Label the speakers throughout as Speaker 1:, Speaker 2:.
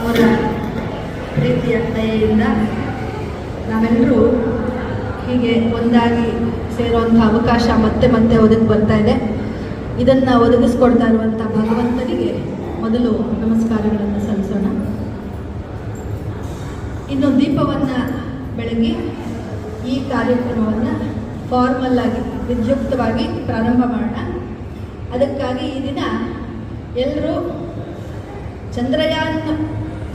Speaker 1: ಅವರ ಪ್ರೀತಿಯ ದಯೆಯಿಂದ ನಾವೆಲ್ಲರೂ ಹೀಗೆ ಒಂದಾಗಿ ಸೇರುವಂಥ ಅವಕಾಶ ಮತ್ತೆ ಮತ್ತೆ ಒದಗಿ ಬರ್ತಾ ಇದೆ. ಇದನ್ನು ಒದಗಿಸ್ಕೊಡ್ತಾ ಇರುವಂಥ ಭಗವಂತನಿಗೆ ಮೊದಲು ನಮಸ್ಕಾರಗಳನ್ನು ಸಲ್ಲಿಸೋಣ. ಇನ್ನು ದೀಪವನ್ನು ಬೆಳಗಿ ಈ ಕಾರ್ಯಕ್ರಮವನ್ನು ಫಾರ್ಮಲ್ ಆಗಿ ವಿದ್ಯುಕ್ತವಾಗಿ ಪ್ರಾರಂಭ ಮಾಡೋಣ. ಅದಕ್ಕಾಗಿ ಈ ದಿನ ಎಲ್ಲರೂ ಚಂದ್ರಯಾನ್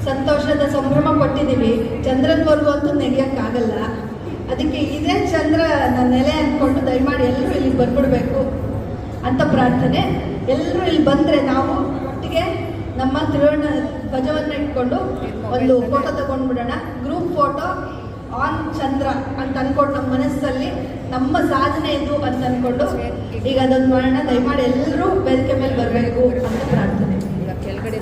Speaker 1: ಸಂತೋಷದ ಸಂಭ್ರಮ ಪಟ್ಟಿದ್ದೀವಿ. ಚಂದ್ರನವರೆಗೂ ಅಂತೂ ನೆಗೆಯೋಕ್ಕಾಗಲ್ಲ. ಅದಕ್ಕೆ ಇದೇ ಚಂದ್ರನ ನೆಲೆ ಅಂದ್ಕೊಂಡು ದಯಮಾಡಿ ಎಲ್ಲರೂ ಇಲ್ಲಿಗೆ ಬಂದ್ಬಿಡ್ಬೇಕು ಅಂತ ಪ್ರಾರ್ಥನೆ. ಎಲ್ಲರೂ ಇಲ್ಲಿ ಬಂದರೆ ನಾವು ಒಟ್ಟಿಗೆ ನಮ್ಮ ತ್ರಿವರ್ಣ ಧ್ವಜವನ್ನು ಇಟ್ಕೊಂಡು ಒಂದು ಫೋಟೋ ತಗೊಂಡ್ಬಿಡೋಣ. ಗ್ರೂಪ್ ಫೋಟೋ ಆನ್ ಚಂದ್ರ ಅಂತ ಅಂದ್ಕೊಂಡು ನಮ್ಮ ಮನಸ್ಸಲ್ಲಿ ನಮ್ಮ ಸಾಧನೆ ಇದು ಅಂತ ಅಂದ್ಕೊಂಡು ಈಗ ಅದೊಂದು ಮಾಡೋಣ. ದಯಮಾಡಿ ಎಲ್ಲರೂ ವೇದಿಕೆ ಮೇಲೆ ಬರಬೇಕು ಅಂತ ಪ್ರಾರ್ಥನೆ.
Speaker 2: ಕೆಳಗಡೆ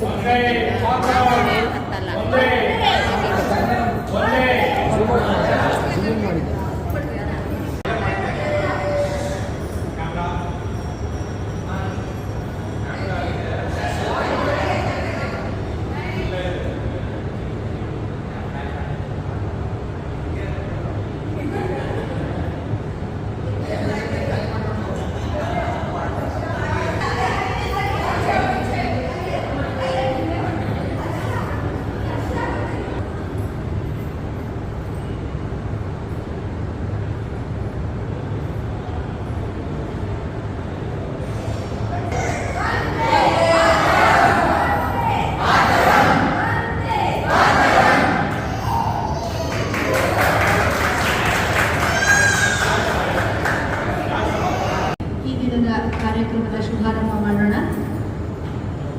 Speaker 1: ಕಾರ್ಯಕ್ರಮದ ಶುಭಾರಂಭ ಮಾಡೋಣ.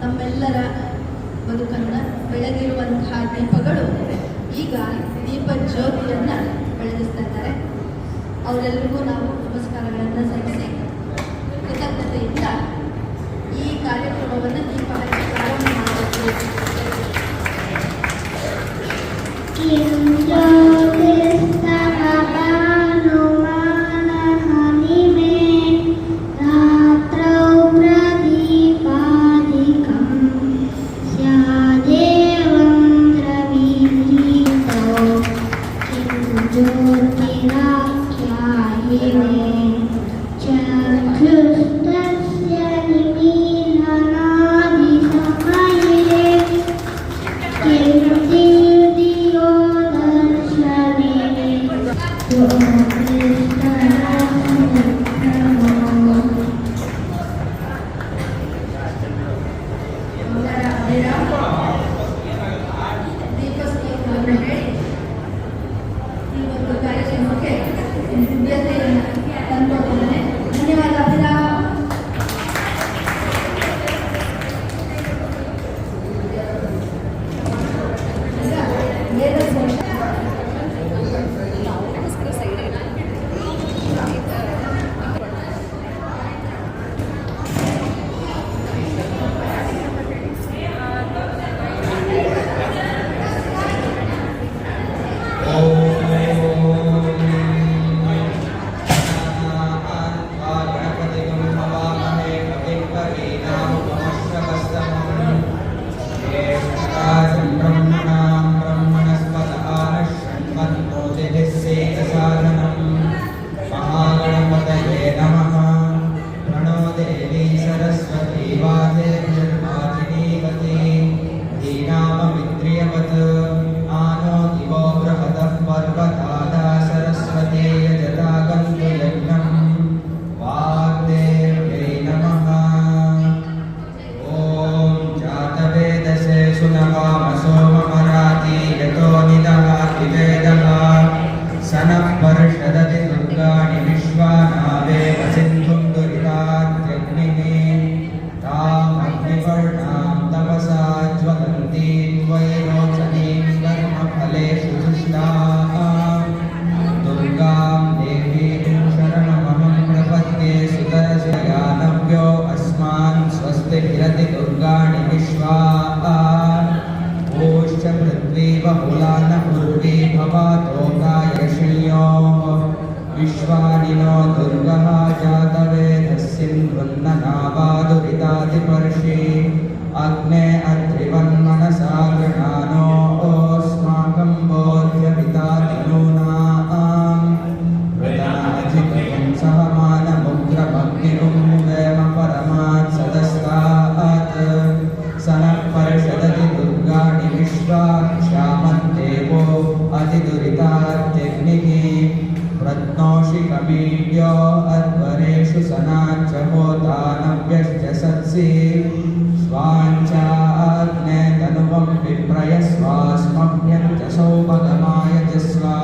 Speaker 1: ನಮ್ಮೆಲ್ಲರ ಬದುಕನ್ನು ಬೆಳಗಿರುವಂತಹ ದೀಪಗಳು ಈಗ ದೀಪ ಜ್ಯೋತಿಯನ್ನು ಬೆಳಗಿಸ್ತಾ ಇದ್ದಾರೆ. ಅವರೆಲ್ಲರಿಗೂ ನಾವು ನಮಸ್ಕಾರಗಳನ್ನು ಸಲ್ಲಿಸಿ ಕೃತಜ್ಞತೆಯಿಂದ ಈ ಕಾರ್ಯಕ್ರಮವನ್ನು ದೀಪ ಹಚ್ಚಿ ಪ್ರಾರಂಭ ಮಾಡಬೇಕು.
Speaker 3: विश्वानिनो दुर्गः जातवेदस्सिन्वन्ननावादुरितादिपर्षि अग्ने अत्रिवन्मनसा गृहाणो अस्माकं बोध्यपिता तनूनां वृतनाजितं सहमानमुग्रमग्निं वेम परमात् सदस्तात् सनः परिषदति दुर्गाणि विश्वा क्षामन्देवो अतिदुरितात्यग्निः प्रत्नोषिकमीड्यो अध्वरेषु सनाच्च होतानव्यश्च सत्सि स्वाञ्चाग्ने तनुवं विप्रयस्वास्मभ्यं च सौभगमाय च स्वा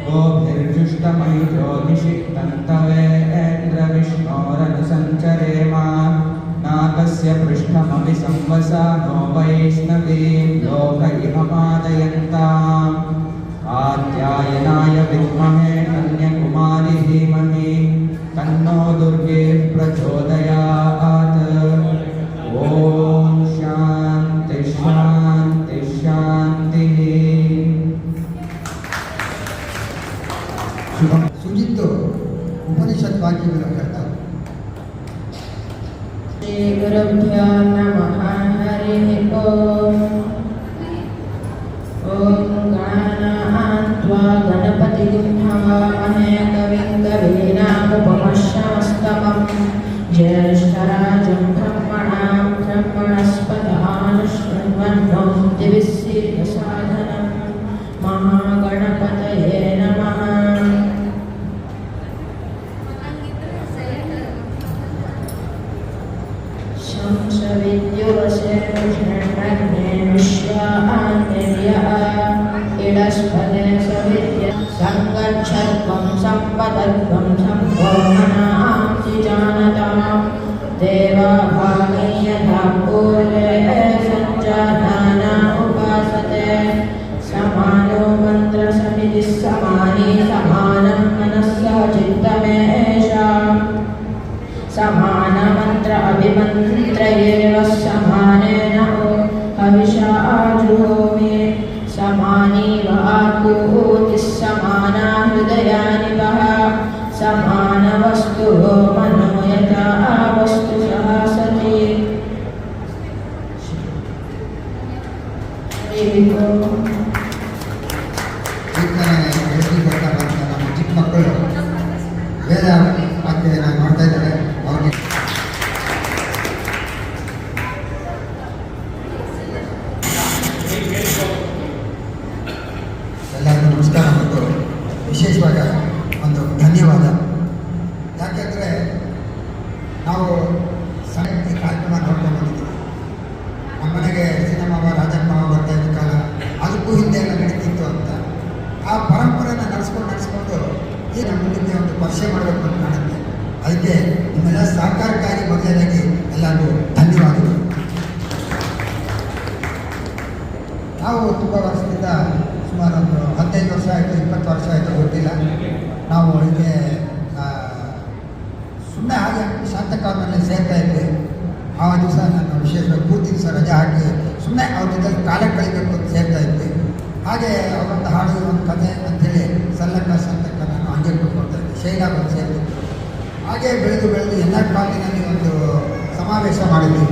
Speaker 3: गोभिर्जुष्टमैत्रो निषिक्तं तवेन्द्रविष्णोरनुसञ्चरेम नाकस्य पृष्ठमपि संवसा नो वैष्णवीं लोक इह मादयन्ताम् आद्यायनाय विद्महे कन्याकुमारी धीमहि तन्नो दुर्गे प्रचोदयात्। ॐ शान्ति शान्ति शान्तिः।
Speaker 2: ಸುಜಿತ್ತು ಉಪನಿಷತ್ ವಾಕ್ಯಗಳು ಹೇಳ್ತಾರೆ.
Speaker 4: ಶ್ರೀ ಗುರುಭ್ಯೋ ನಮಃ ಹರಿ ಓಂ. ಓಂ ಗಣಾನಾನ್ತ್ವಾ ಗಣಪತಿಂ ಹವಾಮಹೇ ಕವಿಂ ಕವೀನಾಮುಪಮಶ್ರವಸ್ತಮಂ ಜ್ಯೇಷ್ಠರಾಜಂ ಬ್ರಹ್ಮಣಾಂ ಬ್ರಹ್ಮಣಸ್ಪದಾನುಶೃಣ್ವನ್ನೋತಿಭಿಸ್ಸೀದಸಾದನಂ ಮಹಾಗಣಪತಯೇ ನಮಃ. शंसविद्युवसेनुषण्णे विश्वान्यर्यः इडस्पदे सविद्य सङ्गच्छत्वं सम्पदत्वं सम्भोमनांसि जानतां देवाभागै यथा पूर्वे सञ्जानाना उपासते समानो मन्त्रसमितिः समानी समानं मनस्सह चित्तमेषाम् समानमन्त्र अभिमन्त्र एव समानेन हविषा आजुहोमि समानी वाकुतिः समाना हृदयानि वः समानवस्तु मनो यथा वस्तु सः सति.
Speaker 2: ನಮ್ಮ ಚಿಕ್ಕ ಮಕ್ಕಳು ವೇದ ವಾಕ್ಯನ ಮಾಡ್ತಾ ಇದ್ದಾರೆ. ಅವ್ರಿಗೆ ಎಲ್ಲರಿಗೂ ನಮಸ್ಕಾರ ಮತ್ತು ವಿಶೇಷವಾದ ಒಂದು ಧನ್ಯವಾದ. ಯಾಕೆಂದರೆ ನಾವು ಸಾಹಿತ್ಯ ಕಾರ್ಯಕ್ರಮ ನೋಡ್ಕೊಂಡು ಬಂದಿದ್ದೀವಿ. ನಮ್ಮನೆಗೆ ಸಿನಿಮಾವ ರಾಜನ್ ಮಾವ ಬರ್ತಾ ಇದ್ದ ಕಾಲ ಅದಕ್ಕೂ ಹಿಂದೆ ಎಲ್ಲ ನಡೀತಿತ್ತು ಅಂತ ಆ ಪರಂಪರೆನ ನಡೆಸ್ಕೊಂಡು ಈ ನಮ್ಮ ಮುಂದೆ ಒಂದು ಪರಿಚಯ ಮಾಡಬೇಕು ಅಂತ ಕಾಣುತ್ತೆ. ಅದಕ್ಕೆ ನಿಮ್ಮೆಲ್ಲ ಸಹಕಾರಕ್ಕಾಗಿ ಮೊದಲನೇದಾಗಿ ಎಲ್ಲರಿಗೂ ಧನ್ಯವಾದಗಳು. ನಾವು ತುಂಬ ವರ್ಷದಿಂದ ಸುಮಾರು ಒಂದು 15 ವರ್ಷ ಆಯಿತು, 20 ವರ್ಷ ಆಯಿತು ಗೊತ್ತಿಲ್ಲ. ನಾವು ಹೀಗೆ ಸುಮ್ಮನೆ ಹಾಗೆ ಶಾಂತಕಾಲದಲ್ಲಿ ಸೇರ್ತಾ ಇದ್ವಿ. ಆ ದಿವಸ ನಾನು ವಿಶೇಷವಾಗಿ ಪೂರ್ತಿ ದಿವಸ ರಜೆ ಹಾಕಿ ಸುಮ್ಮನೆ ಅವ್ರ ಜೊತೆ ಕಾಲ ಕಳಿಬೇಕು ಅಂತ ಸೇರ್ತಾ ಇದ್ವಿ. ಹಾಗೆ ಅವರೊಂದು ಹಾಡು ಒಂದು ಕಥೆ ಅಂಥೇಳಿ ಸಲ್ಲಕ್ಕ ಸಂತಕ್ಕ ನಾನು ಹಾಗೆ ಕೂತ್ಕೊಳ್ತಾ ಇದ್ದೆ. ಶೈಲಾ ಬಂದು ಸೇರ್ತಿತ್ತು. ಹಾಗೆ ಬೆಳೆದು ಎಲ್ಲ ಕಾಲಿನಲ್ಲಿ ಒಂದು ಸಮಾವೇಶ ಮಾಡಿದ್ವಿ.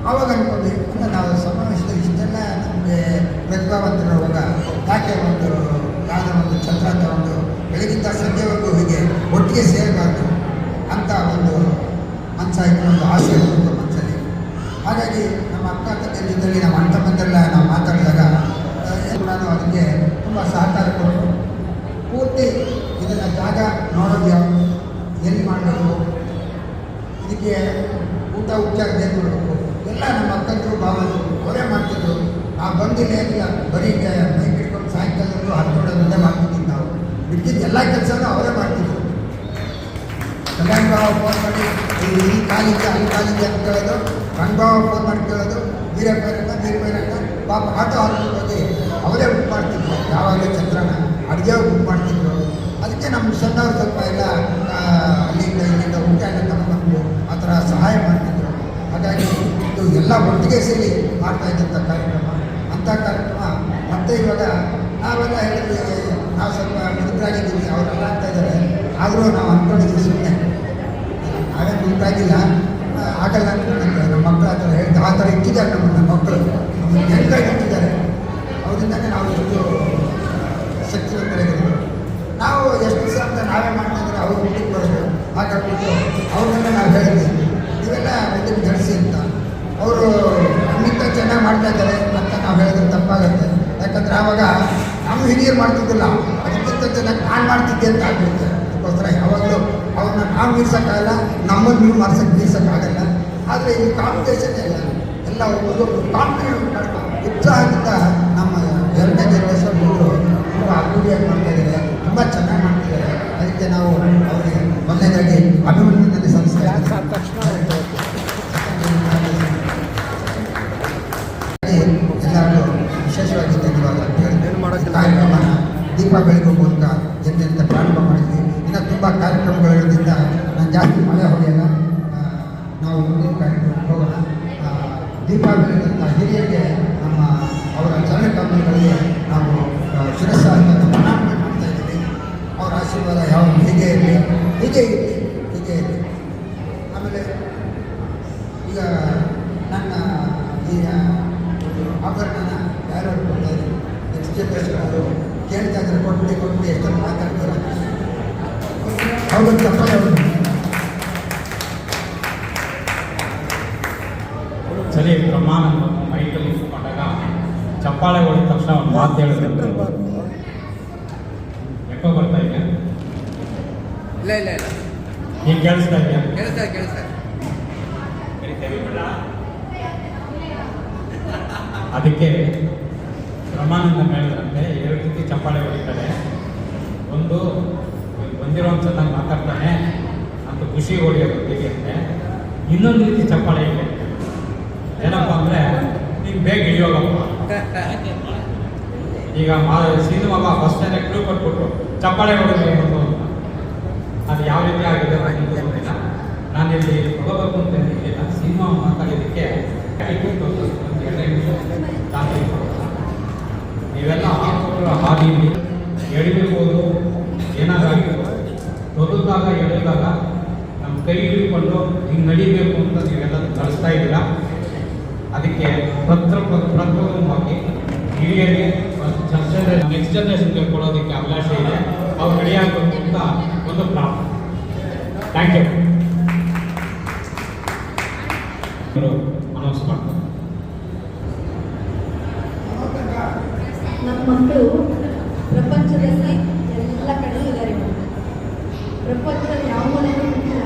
Speaker 2: ಆವಾಗ ಅಂದ್ಕೊಂಡ್ವಿ, ಅಂದರೆ ನಾವು ಸಮಾವೇಶದಲ್ಲಿ ಇಷ್ಟೆಲ್ಲ ನಮಗೆ ಪ್ರತಿಭಾವಂತರಿರುವಾಗ ಯಾಕೆ ಒಂದು ಯಾವುದೋ ಒಂದು ಛತ್ರ ತಗೊಂಡು ಬೆಳಗಿಂದ ಸಂಜೆವರೆಗೂ ಹೀಗೆ ಒಟ್ಟಿಗೆ ಸೇರಬಾರ್ದು ಅಂತ ಒಂದು ಮನಸ್ಸಾಯಿತು, ಒಂದು ಆಸೆ ಬಂತು ಮನಸ್ಸಲ್ಲಿ. ಹಾಗಾಗಿ ನಮ್ಮ ಅಕ್ಕ ತಂದೆ ಜೊತೆಯಲ್ಲಿ ನಮ್ಮ ಅಣ್ಣ ತಮ್ಮಂದೆಲ್ಲ ನಾವು ಮಾತಾಡಿದಾಗ ನಾನು ಅದಕ್ಕೆ ತುಂಬ ಸಹಕಾರ ಕೊಟ್ಟು ಪೂರ್ತಿ ಇದನ್ನು ಜಾಗ ನೋಡೋದು ಎಲ್ಲಿ ಮಾಡಬೇಕು, ಇದಕ್ಕೆ ಊಟ ಉಪಚಾರ ಏನು ಮಾಡಬೇಕು ಎಲ್ಲ ನಮ್ಮ ಅಕ್ಕಂದರು ಭಾವಗಳು ಅವರೇ ಮಾಡ್ತಿದ್ರು. ನಾವು ಬಂದಿಲ್ಲ ಏನಿಲ್ಲ, ಬರೀ ಬೈಕ್ ಇಟ್ಕೊಂಡು ಸಾಯಂಕಾಲದಲ್ಲೂ ಹರ್ಕೊಂಡೋದನ್ನೇ ಮಾಡ್ತಿದ್ವಿ. ನಾವು ಬಿಟ್ಟಿದ್ದು ಎಲ್ಲ ಕೆಲಸನೂ ಅವರೇ ಮಾಡ್ತಿದ್ರು. ಕಲ್ಯಾಣ ಫೋನ್ ಮಾಡಿ ಈ ಕಾಲಿಗೆ ಅಲ್ಲಿ ಕಾಲಿಗೆ ಅಂತ ಕೇಳೋದು, ರಂಗಭಾವ ಫೋನ್ ಮಾಡಿ ಕೇಳೋದು, ನೀರು ಪಾಪ ಆಟೋ ಹಾಕೊಂಡು ಹೋಗಿ ಅವರೇ ಬುಕ್ ಮಾಡ್ತಿದ್ರು. ಯಾವಾಗಲೂ ಚಂದ್ರನ ಅಡುಗೆ ಬುಕ್ ಮಾಡ್ತಿದ್ರು. ಅದಕ್ಕೆ ನಮ್ಮ ಸಣ್ಣವ್ರು ಸ್ವಲ್ಪ ಎಲ್ಲ ಇಲ್ಲಿಂದ ಊಟ ಎಲ್ಲ ತಗೊಂಡು ಆ ಥರ ಸಹಾಯ ಮಾಡ್ತಿದ್ರು. ಹಾಗಾಗಿ ಇದು ಎಲ್ಲ ಒಟ್ಟಿಗೆ ಸೇರಿ ಮಾಡ್ತಾ ಇದ್ದಂಥ ಕಾರ್ಯಕ್ರಮ. ಅಂಥ ಕಾರ್ಯಕ್ರಮ ಮತ್ತೆ ಇವಾಗ ನಾವೆಲ್ಲ ಹೇಳಿದ್ವಿ, ನಾವು ಸ್ವಲ್ಪ ಮುದುಕರಾಗಿದ್ದೀವಿ, ಅವರೆಲ್ಲ ಅಂತ ಇದ್ದಾರೆ. ಆದರೂ ನಾವು ಅಂದ್ಕೊಂಡಿದ್ವಿ ಸುಮ್ಮನೆ ನಾವೇನು ಮುದುಕರಾಗಿಲ್ಲ, ಆಗಲ್ಲ ಅಂತ ನನಗೆ ನಮ್ಮ ಮಕ್ಕಳ ಹತ್ರ ಹೇಳ್ತಾ ಆ ಥರ ಇಟ್ಟಿದ್ದಾರೆ ನಮ್ಮ ಮಕ್ಕಳು ನಮ್ಮನ್ನು ಹೆಂಗಾಗಿ ಇಟ್ಟಿದ್ದಾರೆ. ಅವರಿಂದನೇ ನಾವು ಎಷ್ಟು ಶಕ್ತಿವಂತರಾಗಿರೋದು. ನಾವು ಎಷ್ಟು ದಿವಸ ಅಂತ ನಾವೇ ಮಾಡ್ತಾಯಿದ್ರೆ ಅವರು ಮುಂದಕ್ಕೆ ಬರೋದು. ಹಾಗಾಗ್ಬಿಟ್ಟು ಅವ್ರನ್ನೆಲ್ಲ ನಾವು ಹೇಳಿದ್ವಿ ನೀವೆಲ್ಲ ಮುಂದಕ್ಕೆ ನಡೆಸಿ ಅಂತ. ಅವರು ನಮ್ಮಿಂದ ಚೆನ್ನಾಗಿ ಮಾಡ್ತಾ ಇದ್ದಾರೆ ಅಂತ ನಾವು ಹೇಳಿದ್ರೆ ತಪ್ಪಾಗುತ್ತೆ. ಯಾಕಂದರೆ ಆವಾಗ ನಾವು ಹಿರಿಯರು ಮಾಡ್ತಿದ್ದಿಲ್ಲ, ಅದಕ್ಕಿಂತ ಚೆನ್ನಾಗಿ ನಾನು ಮಾಡ್ತಿದ್ದೆ ಅಂತ ಆಗ್ಬಿಡುತ್ತೆ. ಅದಕ್ಕೋಸ್ಕರ ಯಾವಾಗಲೂ ಅವ್ರನ್ನ ನಾವು ಮೀರ್ಸೋಕ್ಕಾಗಲ್ಲ, ನಮ್ಮನ್ನು ನೀವು ಮೀರ್ಸೋಕ್ಕಾಗಲ್ಲ. ಆದರೆ ಈ ಕಾಂಪಿಟೇಷನ್ ಎಲ್ಲ ಒಬ್ಬೊಬ್ಬರು ಕಾನ್ಫಿಡೆಂಟ್ ಉತ್ಸಾಹದಿಂದ ನಮ್ಮ ಎರಡನೇ ಜನರೇಷನ್ ಹುಡುಗರು ತುಂಬ ಅಭಿವೃದ್ಧಿಯಾಗಿ ಮಾಡ್ತಾಯಿದ್ದಾರೆ, ತುಂಬ ಚೆನ್ನಾಗಿ ಮಾಡ್ತಿದ್ದಾರೆ. ಅದಕ್ಕೆ ನಾವು ಅವರಿಗೆ ಮೊದಲನೇದಾಗಿ ಅಭಿವೃದ್ಧಿಯಲ್ಲಿ ಎಲ್ಲರಿಗೂ ವಿಶೇಷವಾಗಿ ಧನ್ಯವಾದ ಕಾರ್ಯಕ್ರಮನ ದೀಪ ಬೆಳಗುವ ಮೂಲಕ ಜನರಿಂದ ಪ್ರಾರಂಭ ಮಾಡಿದ್ವಿ. ಇನ್ನು ತುಂಬ ಕಾರ್ಯಕ್ರಮಗಳಿರೋದ್ರಿಂದ ನಾನು ಜಾಸ್ತಿ ಮಳೆ ಹೊಡೆಯಲ್ಲ. ನಾವು ಮುಂದಿನ ಕಾರ್ಯಕ್ರಮಕ್ಕೆ ಹೋಗೋಣ. ದೀಪ ಬೆಳೆದಂಥ ಹಿರಿಯರಿಗೆ ನಮ್ಮ ಅವರ ಚರಣಕಮಲಗಳಿಗೆ ನಾವು ಶಿರಸ್ಸಾಗಿ ಪ್ರಣಾಮ ಮಾಡ್ತಾ ಇದ್ದೀವಿ. ಅವರ ಆಶೀರ್ವಾದ ಯಾವ ಹೀಗೆ ಇರಲಿ, ಹೀಗೆ ಇರಲಿ. ಆಮೇಲೆ ಈಗ ನನ್ನ ಈ ಒಂದು ಆಭರಣನ ಯಾರು ಕೊಡ್ತಾ ಇದ್ದೀವಿ, ನೆಕ್ಸ್ಟ್ ಜನರೇಷನ್ ಅವರು ಕೇಳ್ತಾ ಇದ್ದಾರೆ ಕೊಟ್ಟು ಎಷ್ಟೊಂದು ಮಾತಾಡ್ತಾರೆ. ಅವ್ರಿಗೆ ತಪ್ಪಾಗಿ ಅವರು
Speaker 5: ಸರಿ ಪ್ರಮಾಣ ಮೈಕಲ್ಲಿ ಇಟ್ಕೊಂಡಾಗ ಚಪ್ಪಾಳೆ ಹೊಡೆದ ತಕ್ಷಣ ಒಂದು ಮಾತು ಹೇಳಿದ್ರೆ ಯಾಕೋ ಬರ್ತಾ ಇದೆಯಾ?
Speaker 6: ಇಲ್ಲ
Speaker 5: ಈಗ ಕೇಳಿಸ್ತಾ ಇದೆಯಾ?
Speaker 6: ಕೇಳಿಸ್ತಾ
Speaker 5: ಅದಕ್ಕೆ ಪ್ರಮಾಣದ ಮೇಲಿದಂತೆ ಎರಡು ರೀತಿ ಚಪ್ಪಾಳೆ ಹೊಡಿತಾರೆ. ಒಂದು ಬಂದಿರೋನು ಚೆನ್ನಾಗಿ ಮಾತಾಡ್ತಾನೆ ಅಂತ ಖುಷಿ ಹೊಡೆಯೋ ಗೊತ್ತಿಗೆ, ಇನ್ನೊಂದು ರೀತಿ ಚಪ್ಪಾಳೆ ಇದೆ. ಏನಪ್ಪ ಅಂದರೆ ನೀನು ಬೇಗ ಇಳಿಯೋಗಪ್ಪ. ಈಗ ಸಿನಿಮಾ ಫಸ್ಟ್ ಟೈಮ್ ಕ್ಲೂ ಕೊಟ್ಬಿಟ್ರು ಚಪ್ಪಾಳೆ ಹೊಡೆದ್ರೆ ಅಂತ. ಅದು ಯಾವ ರೀತಿ ಆಗಿದೆ ಗೊತ್ತಿಲ್ಲ. ನಾನು ಇಲ್ಲಿ ತಗೋಬೇಕು ಅಂತ ಏನಿಲ್ಲ, ಸಿನಿಮಾ ಮಾತಾಡೋದಕ್ಕೆ ನೀವೆಲ್ಲ ಹಾದಿಲಿ ಎಳಿಬೇಕು, ಏನಾದರೂ ತೊದಲ್ದಾಗ ಎಳೆದಾಗ ನಮ್ಮ ಕೈ ಹಿಡ್ಕೊಂಡು ಹಿಂಗೆ ನಡಿಬೇಕು ಅಂತ ನೀವೆಲ್ಲ ಕಳಿಸ್ತಾ ಇದ್ದೀರಾ. ಅದಕ್ಕೆ ಪ್ರಪ್ರಥಮವಾಗಿ ಹಿರಿಯರಿಗೆ ನೆಕ್ಸ್ಟ್ ಜನರೇಷನ್ಗೆ ಕೊಡೋದಕ್ಕೆ ಅವಕಾಶ ಇದೆ. ಅವ್ರು ರೆಡಿಯಾಗಬೇಕು ಅಂತ ಒಂದು ಪ್ರಾರಂಭ. Thank you. ಅನೌನ್ಸ್ ಮಾಡ್ತಾರೆ.
Speaker 1: ನಮ್ಮ ಮಕ್ಕಳು ಪ್ರಪಂಚದಲ್ಲಿ ಎಲ್ಲ ಕಡೆ ಇದ್ದಾರೆ. ಪ್ರಪಂಚದಲ್ಲಿ ಯಾವ ಮೂಲೆಯೂ ಇಲ್ಲ.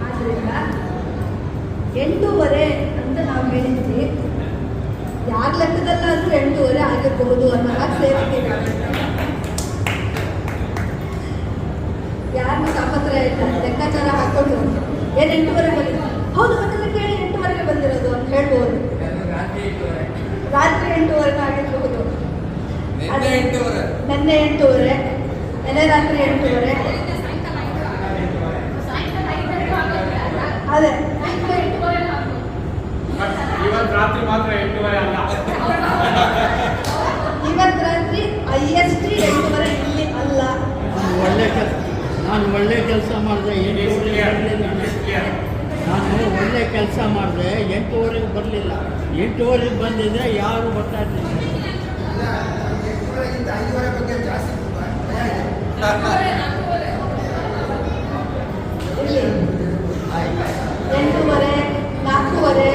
Speaker 1: ಆದ್ದರಿಂದ 8:30 ಅಂತ ನಾವು ಹೇಳಿದ್ವಿ. ಯಾರ ಲೆಕ್ಕದಲ್ಲಾದರೂ 8:30 ಆಗಿರಬಹುದು ಅನ್ನೋ ಸೇರಿಕೆ ಯಾರನ್ನೂ ತಾಪತ್ರಯ ಇಲ್ಲ. ಲೆಕ್ಕಾಚಾರ ಹಾಕೊಂಡು ಏನು 8:30 ಬಂದಿದೆ, ಹೌದು ಅದನ್ನು ಕೇಳಿ 8:30ಗೆ ಬಂದಿರೋದು ಅಂತ ಹೇಳ್ಬೋದು. ರಾತ್ರಿ 8:30 ಆಗಿರಬಹುದು, ನಿನ್ನೆ 8:30, ನೆನ್ನೆ ರಾತ್ರಿ 8:30. ಅದೇ
Speaker 5: ಇವತ್ತು ರಾತ್ರಿ ಮಾತ್ರ 8:30 ಅಲ್ಲ,
Speaker 1: ಇವತ್ತು ರಾತ್ರಿ IST 8:30 ಇಲ್ಲಿ ಅಲ್ಲ.
Speaker 7: ನಾನು ಒಳ್ಳೆ ಕೆಲಸ ಮಾಡಿದೆ, 8:30 ನಾನು ಒಳ್ಳೆ ಕೆಲಸ ಮಾಡಿದೆ, 8:30 ಬರಲಿಲ್ಲ. 8:30 ಬಂದಿದ್ರೆ ಯಾರು ಬರ್ತಾ ಇರಲಿಲ್ಲ.
Speaker 2: 5:30 ಬಗ್ಗೆ ಜಾಸ್ತಿ
Speaker 1: ಇಲ್ಲಿ 8:30, 4:30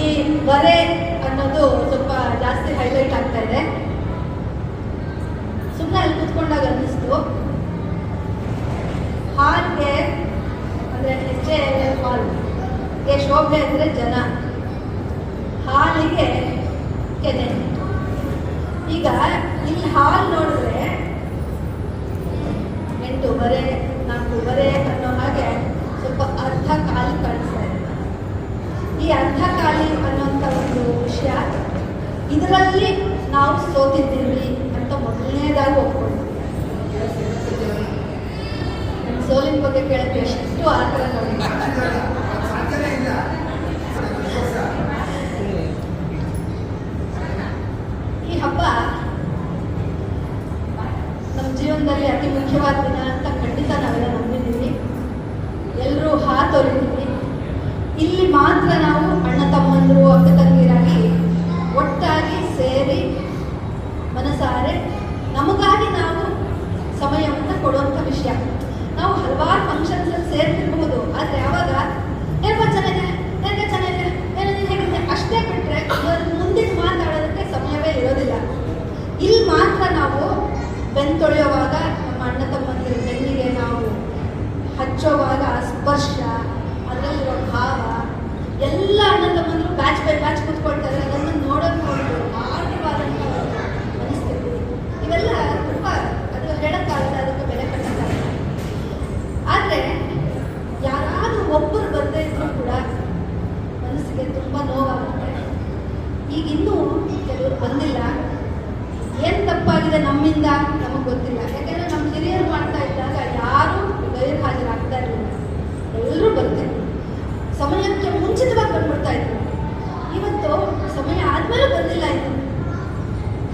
Speaker 1: ಈ ವರೆ ಅನ್ನೋದು ಸ್ವಲ್ಪ ಜಾಸ್ತಿ ಹೈಲೈಟ್ ಆಗ್ತಾ ಇದೆ. ಸುಮ್ಮನೆ ಅಲ್ಲಿ ಕೂತ್ಕೊಂಡಾಗ ಅನ್ನಿಸ್ತು, ಹಾಲ್ಗೆ ಅಂದರೆ HALL ಹಾಲ್ಗೆ ಶೋಭೆ ಅಂದರೆ ಜನ, ಹಾಲಿಗೆ ಕೆನೆ. ಈಗ ಇಲ್ಲಿ ಹಾಲ್ ನೋಡಿದ್ರೆ 8:30, 4:30 ಅನ್ನೋ ಹಾಗೆ ಸ್ವಲ್ಪ ಅರ್ಧ ಖಾಲಿ ಕಾಣಿಸ್ತಾ ಇದೆ. ಈ ಅರ್ಧ ಖಾಲಿ ಅನ್ನೋಂಥ ಒಂದು ವಿಷಯ, ಇದರಲ್ಲಿ ನಾವು ಸೋತಿದ್ದೀವಿ ಅಂತ ಮೊದಲನೇದಾಗಿ ಒಪ್ಕೊಂಡು. ಸೋಲಿನ ಬಗ್ಗೆ ಕೇಳಕ್ಕೆ ಎಷ್ಟು ಆ ಥರ ನೋಡಿ.
Speaker 2: ಸಾಧ್ಯನೇ ಇಲ್ಲ.
Speaker 1: ಈ ಹಬ್ಬ ನಮ್ಮ ಜೀವನದಲ್ಲಿ ಅತಿ ಮುಖ್ಯವಾದ ದಿನ ಅಂತ ಖಂಡಿತ ನಾವೆಲ್ಲ ನಂಬಿದ್ದೀವಿ. ಎಲ್ಲರೂ ಹಾತೊರಿತೀವಿ. ಮಾತ್ರ ನಾವು ಅಣ್ಣ ತಮ್ಮಂದರು ಅಕ್ಕ ತಂಗಿರಾಗಿ ಒಟ್ಟಾಗಿ ಸೇರಿ ಮನಸಾರೆ ನಮಗಾಗಿ ನಾವು ಸಮಯವನ್ನು ಕೊಡುವಂಥ ವಿಷಯ. ನಾವು ಹಲವಾರು ಫಂಕ್ಷನ್ಸ್ ಸೇರ್ತಿರ್ಬಹುದು, ಆದರೆ ಯಾವಾಗ ಏನಪ್ಪ ಚೆನ್ನಾಗಿದೆ, ನನಗೆ ಚೆನ್ನಾಗಿದೆ, ನೀನು ಹೇಗಿದೆ ಅಷ್ಟೇ ಬಿಟ್ಟರೆ ಮುಂದಿನ ಮಾತಾಡೋದಕ್ಕೆ ಸಮಯವೇ ಇರೋದಿಲ್ಲ. ಇಲ್ಲಿ ಮಾತ್ರ ನಾವು ಬೆನ್ನು ತೊಳೆಯುವಾಗ ನಮ್ಮ ಅಣ್ಣ ತಮ್ಮಂದಿರ ಬೆನ್ನಿಗೆ ನಾವು ಹಚ್ಚೋವಾಗ ಸ್ಪರ್ಶ, ಅದರಲ್ಲಿರೋ ಭಾವ, ಎಲ್ಲ ಅಣ್ಣ ತಮ್ಮಂದರು ಬ್ಯಾಚ್ ಬೈ ಬ್ಯಾಚ್ ಕೂತ್ಕೊಳ್ತಾರೆ. ಅದನ್ನು ನೋಡೋದು ಆರ್ಥವಾದಂಥ ಮನಸ್ಥಿತಿ ಇವೆಲ್ಲ ತುಂಬ ಅದು ಹೇಳೋಕ್ಕಾಗಲ್ಲ, ಅದಕ್ಕೆ ಬೆಲೆ ಕಟ್ಟಕ್ಕಾಗಲ್ಲ. ಆದರೆ ಯಾರಾದರೂ ಒಬ್ಬರು ಬರದೇ ಇದ್ರೂ ಕೂಡ ಮನಸ್ಸಿಗೆ ತುಂಬ ನೋವಾಗುತ್ತೆ. ಈಗ ಇನ್ನೂ ಕೆಲವರು ಬಂದಿಲ್ಲ, ಏನು ತಪ್ಪಾಗಿದೆ ನಮ್ಮಿಂದ ನಮಗೆ ಗೊತ್ತಿಲ್ಲ. ಯಾಕೆಂದರೆ ನಮ್ಮ ಹಿರಿಯರು ಮಾಡ್ತಾ ಇದ್ದಾಗ ಯಾರೂ ಗೈರು ಹಾಜರಾಗ್ತಾ ಇರಲಿಲ್ಲ, ಎಲ್ಲರೂ ಬರ್ತಿದ್ರು, ಸಮಯಕ್ಕೆ ಮುಂಚಿತವಾಗಿ ಬಂದ್ಬಿಡ್ತಾ ಇದ್ರು. ಇವತ್ತು ಸಮಯ ಆದಮೇಲೆ ಬಂದಿಲ್ಲ. ಇತ್ತು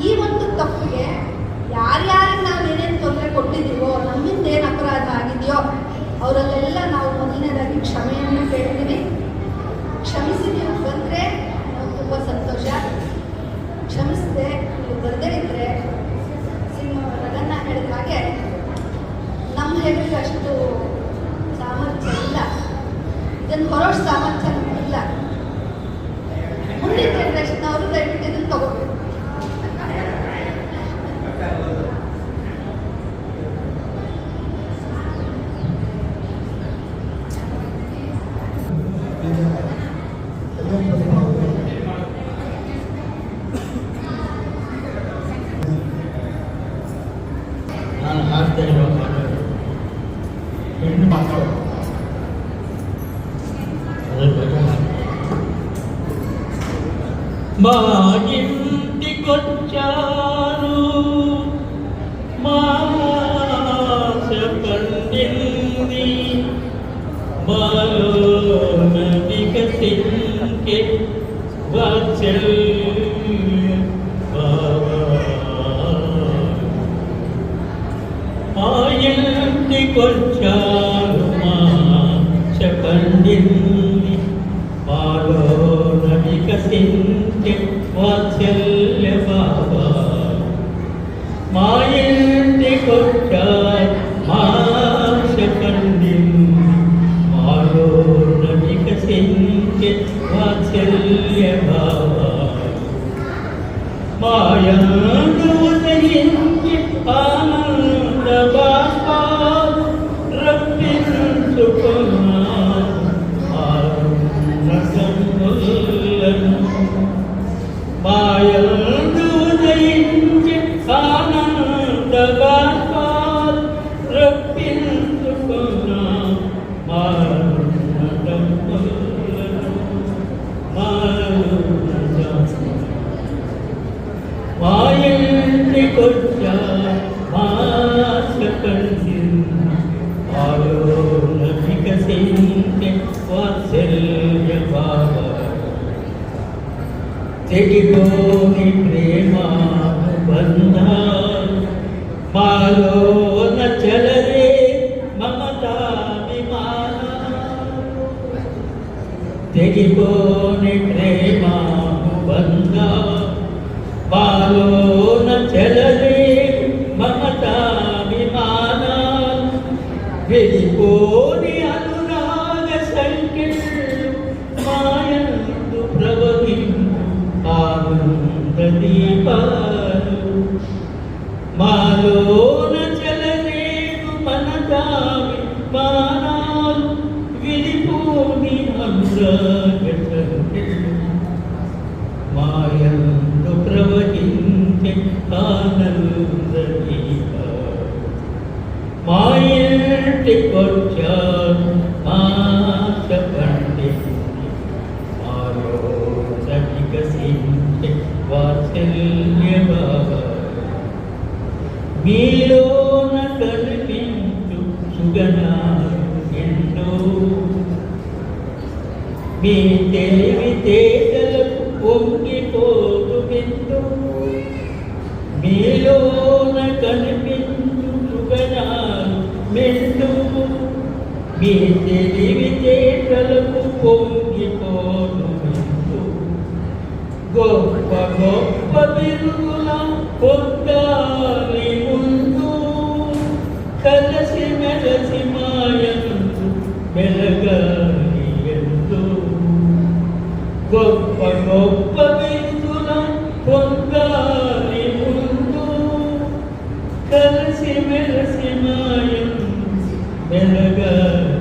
Speaker 1: ಈ ಒಂದು ತಪ್ಪಿಗೆ ಯಾರ್ಯಾರಿಗೆ ನಾವು ಏನೇನು ತೊಂದರೆ ಕೊಟ್ಟಿದ್ದೀವೋ, ನಮ್ಮಿಂದ ಏನು ಅಪರಾಧ ಆಗಿದೆಯೋ ಅವರಲ್ಲೆಲ್ಲ ನಾವು ಮೊದಲನೇದಾಗಿ ಕ್ಷಮೆಯನ್ನು ಕೇಳ್ತೀವಿ. ಕ್ಷಮಿಸಿ ನೀವು ಬಂದರೆ ನಾವು ತುಂಬ ಸಂತೋಷ. ಕ್ಷಮಿಸದೆ ನೀವು ಬರದೇ ಇದ್ದರೆ ರಗನ್ನ ಹೇಳಿದ ಹಾಗೆ ನಮ್ಮ ಹೆಗಲಿಗೆ ಅಷ್ಟು ಸಾಮರ್ಥ್ಯ ಇಲ್ಲ, ಇದನ್ನು ಹೊರೋಷ್ಟು ಸಾಮರ್ಥ್ಯ ನಮಗಿಲ್ಲ. ಮುಂದಿನ ಜನ್ರೇಷನ್ ಅವರು ದಯವಿಟ್ಟು ಇದನ್ನು ತಗೋಬೇಕು.
Speaker 7: ನಾನು ಹಾಡ್ತಾ ಇರೋ ಹೆಣ್ಣು ಮಕ್ಕಳು ಅದ್ರ ಬಗ್ಗೆ మాగింటికొచ్చారు మాస పండింది మాలోన వికసించే వాత్సల్య బాబా మాయింటికొచ్చారు మాస పండింది మాలోన వికసించే వాత్సల్య బాబా మా ఇంటికొచ్చారు మాస పండింది మాలోన వికసించే వాత్సల్య బాబా మాయందు ఉదయించి ఆనంద బాష్పాలు రప్పించుకున్నా మాయందు ఉదయించి ఆనంద బాష్పాలు రప్పించుకున్నా మా ఇంటికొచ్చా మాస పండింది మాలోన వికసించే వాత్సల్య బాబా తెగిపోని ప్రేమ బంధాలు మాలోన చలరే మమతాభిమానాలు తెగిపోని ప్రేమ బంధాలు మాలోన చలరే మమతాభిమానాలు వెళ్ళిపోని అనురాగ సంఖ్యలు మాయందు ప్రవహించు ఆనంద దీపాలు మాలోన చలరేగు మనతాభిమానాలు విడిపోని అనురాగ సంఖ్యలు మాయందు ప్రవహించే ఆనంద దీపాలు మా ఇంటికొచ్చారు మాస పండింది మాలోన వికసించే వాత్సల్య బాబా మీలోన కనిపించు సుగనాలు ఎన్నో మీ తెలివి తేటలకు పొంగిపోదు బిందు మీలోన కనిపించు సుగనాలు మెండు మీ తెలివితేటలకు పొంగిపోను ఎందు గొప్ప గొప్ప బిరుదుల పొందాలి ముందు కలసి మెలసి మాయందు మెలగాలి ఎందు గొప్ప గొప్ప బిరుదుల పొందాలి ముందు కలసి మెలసి మాయందు మెలగాలి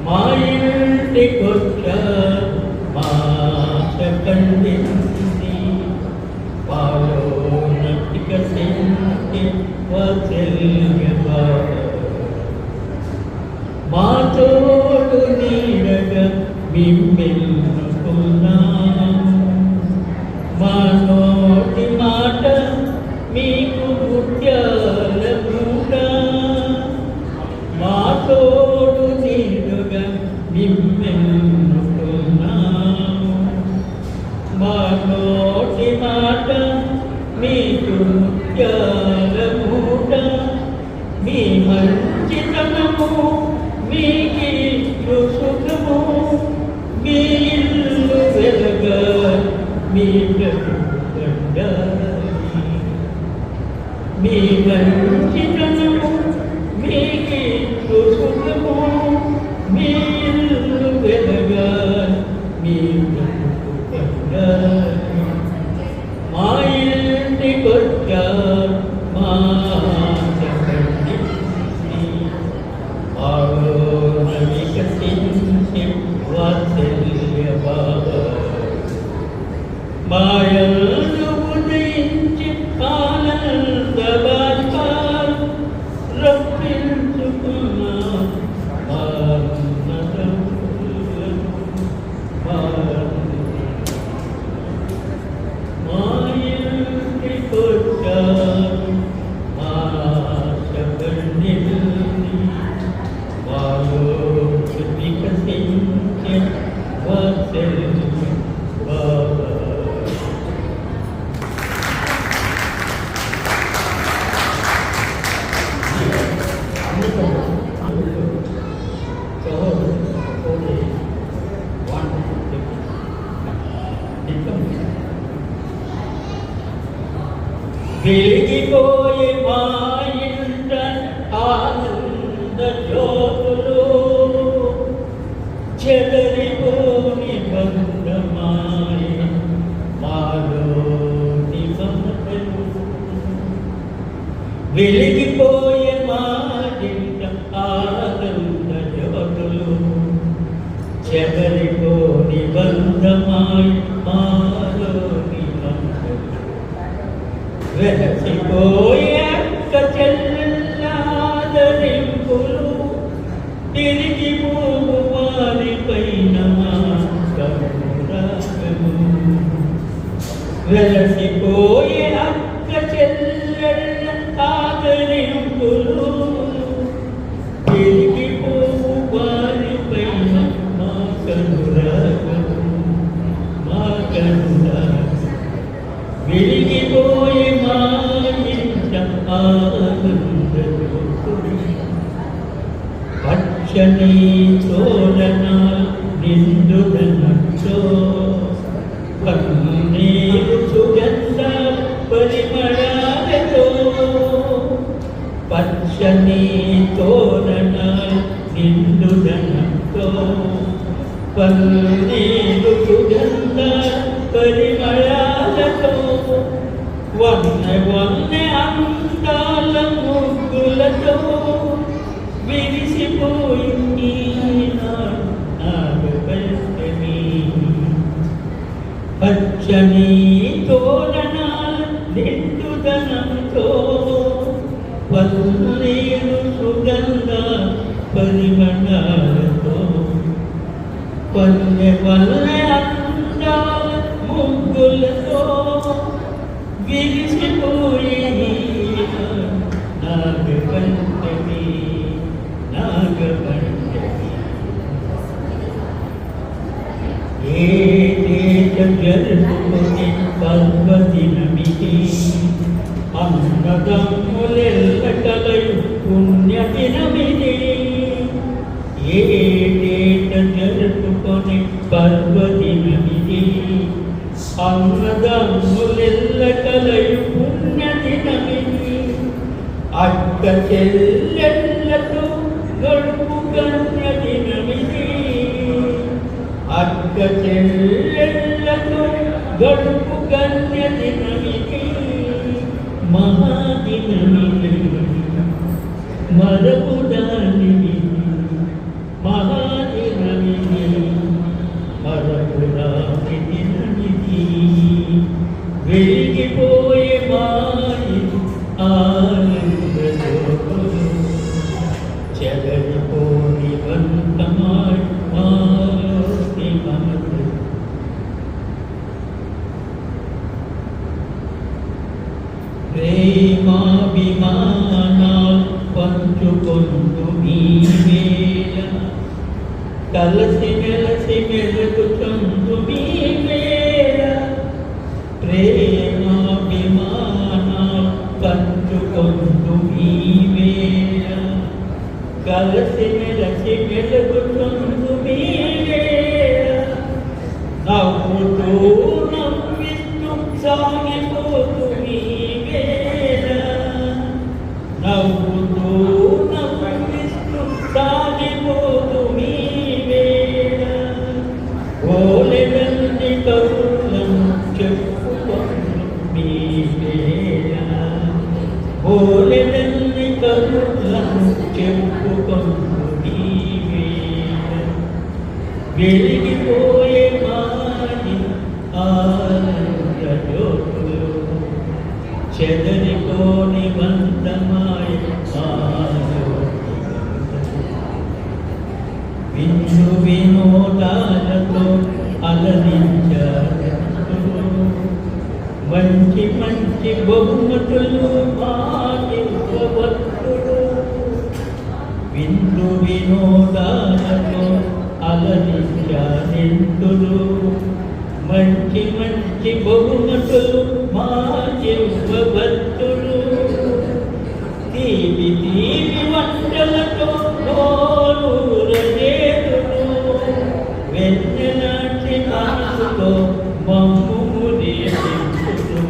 Speaker 7: మా ఇంటికొచ్చా మాట కండింది పాలో నటిక సెంటి వచెల్యవా మా తోడు నీడగా మిమ్మెల్లుకున్నా మా నోటి మాట మీకు ముత్యాల మూట మా తోడు నీడుగా మిమ్మెల్లుకున్నాము మా నోటి మాట మీకు ముత్యాల మూట మీ మంచితనము మీకిల్లు సుఖము మీ ఇల్లు వెలగా మీ మీ మంచితనము మీకిల్లు సుఖము మీ ఇల్లు వెలగా మీ మా ఇంటికొచ్చా మా మాయలు ఉదయించి ఆనంద బాష్పాలు రప్పించుకున్న మాయింటికొచ్చా మా శబరిని వాయో వికసించే వాత్సల్య బాబా వెలిగిపోయే మా ఇంట ఆనంద జ్యోతులు చెదరిపోని బంధమాయ మాలోని మమతలు వెలిగిపోయే మా ఇంట ఆనంద జ్యోతులు చెదరిపోని బంధమాయ మాలోని మమతలు వెలసిపోయే అక్క చెల్లెల్లాదరింపులు తిరిగి పోగు వారిపైన కరుణాగము వెలసిపోయే అక్క చెల్లెళ్ళ ఆదరింపులు తిరిగి పోగు వారిపైన మా కరుణాగము మా కరుణాగము వెలిగిపోయే మా ఇంట ఆనంద పచ్చని తోరణ నిండుగనతో పన్నీరు సుగంధ పరిమళాలతో పచ్చని తోరణ నిండుగనతో పన్నీరు సుగంధ పరిమళాలతో వన్నె వన్నె అందాల ముగ్గులతో విరిసిపోయింది నాగపంచమి పచ్చని తోరణాల నిండుదనంతో పన్నీరు సుగంధ పరిమళాలతో వన్నె వన్నె అందాల ముగ్గులతో విరిసిపోయి నాగపంచమి నాగపంచమి ఏ దేశం జరుపుకొని పర్వదినమిది అన్నదమ్ములెల్ల కలయు పుణ్య దినమిది ಪರ್ವದಿನಮಿತಿ ಅನ್ನದಮ್ಮುಲೆಲ್ಲ ಕಲೆಯು ಪುಣ್ಯ ದಿನಮಿತಿ ಅಕ್ಕ ಚೆಲ್ಲೆಲ್ಲದು ಗಡುಪು ಗಣ್ಯ ದಿನಮಿತಿ ಅಕ್ಕ ಚೆಲ್ಲೆಲ್ಲದು ಗಡುಪು ಗಣ್ಯ ದಿನಮಿತಿ ಮಹಾದಿನಮಿತಿ ಮರಪುದಾನಿಮಿತಿ ಮಹಾದಿನಮಿತಿ మరపురాని దినమిది వెలిగిపోయే మాయి ఆనందజోగులు చెదరిపోని వంతమాయ్ మాలోని మమత ప్రేమాభిమానాలు పంచుకొందు మీ వేళ కలసి మెలసి మెలుగుచుందు మీ వేళ ప్రేమాభిమానాలు పంచుకొందు మీ వేళ కలసి మెలసి మెలుగుచుందు మీ వేళ నవ్వుతూ నవ్విస్తూ సాగిపోతు మీ వేళ నవ్వుతూ నవ్విస్తూ సాగిపోతు మీ వేళ ఓలెవల్ని కరుణం చెప్పుకొందు మీ వేళ ఓలెవల్ని కరుణం చెప్పుకొందు మీ వేళ వెలిగిపోయే మాని ఆనంద జ్యోతులు చెదరిపోని బంధమాయ విందు వినోదాలతో అలరించారు మంచి మంచి బహుమతులు మాటివ్వవద్దుడు విందు వినోదాలతో అలరించారెందుడు మంచి మంచి బహుమతులు మాటివ్వవద్దుడు తీపి తీపి వంటలతో నోరూరజేతుడు వెన్నెలాంటి మనసుతో మమ్ము మురిసించుడు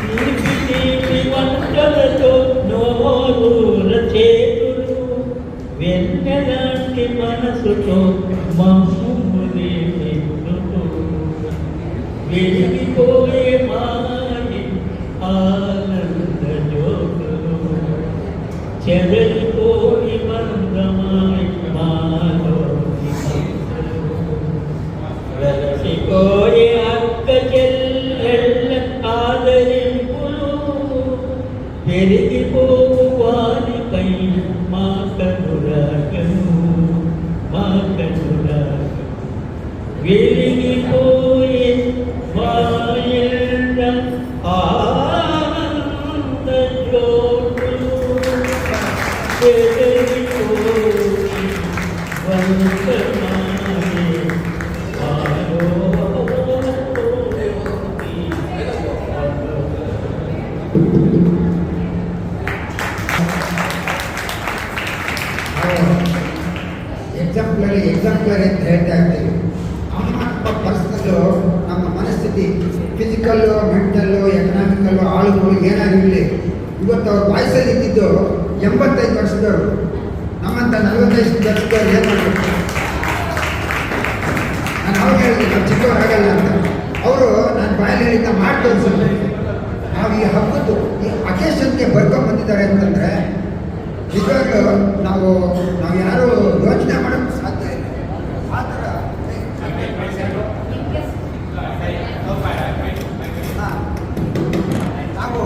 Speaker 7: తీపి తీపి వంటలతో నోరూరచేతుడు వెన్నెలాంటి మనసుతో మమ్ము మురిసించుడు వెలిగిపోయే మాని ఆనంద జ్యోతులు చెదరిపోని మందమాయి మాలోని వెలసిపోయే అక్క చెల్లెళ్ళ ఆదరింపులు పెరిగిపోవు వారిపై మా కనురాగము మా కనురాగము వెలిగిపోయే వాయల ఆనంద జ్యోతులు చెదరిపోని వందనాలే
Speaker 2: ಎಕ್ಸಾಂಪ್ಲರಿ ಅಂತ ಹೇಳ್ತಾ ಇರ್ತೀವಿ. ಅಮ್ಮ ಪರಿಸ್ಥಿತಿಗಳು ನಮ್ಮ ಮನಸ್ಥಿತಿ ಫಿಸಿಕಲ್ಲು, ಮೆಂಟಲ್ಲು, ಎಕನಾಮಿಕಲ್ಲು, ಆಳುಗಳು ಏನಾಗಿರಲಿ, ಇವತ್ತು ಅವ್ರ ವಯಸ್ಸಲ್ಲಿ ಇದ್ದಿದ್ದು 85 ವರ್ಷದವರು. ನಮ್ಮಂತ 45 ವರ್ಷದವ್ರು ಏನು ಮಾಡಬೇಕು? ನಾನು ಅವಾಗ ಹೇಳಿದೆ ನಾವು ಚಿಕ್ಕವರಾಗಲ್ಲ ಅಂತ. ಅವರು ನಾನು ಬಾಯಲ್ಲಿ ಹೇಳಿದ್ದ ಮಾಡಿ ತೋರಿಸಿದ್ರು. ನಾವು ಈ ಹಬ್ಬದ್ದು ಈ ಅಕೇಶನ್ಗೆ ಬರ್ಕೊಂಡ್ಬಂದಿದ್ದಾರೆ ಅಂತಂದರೆ ನಿಜವಾಗ್ಲೂ ನಾವು ಯಾರು ಯೋಚನೆ ಮಾಡೋಕ್ಕೆ ಸಾಧ್ಯ ಇಲ್ಲ. ಆ ಥರ ನಾವು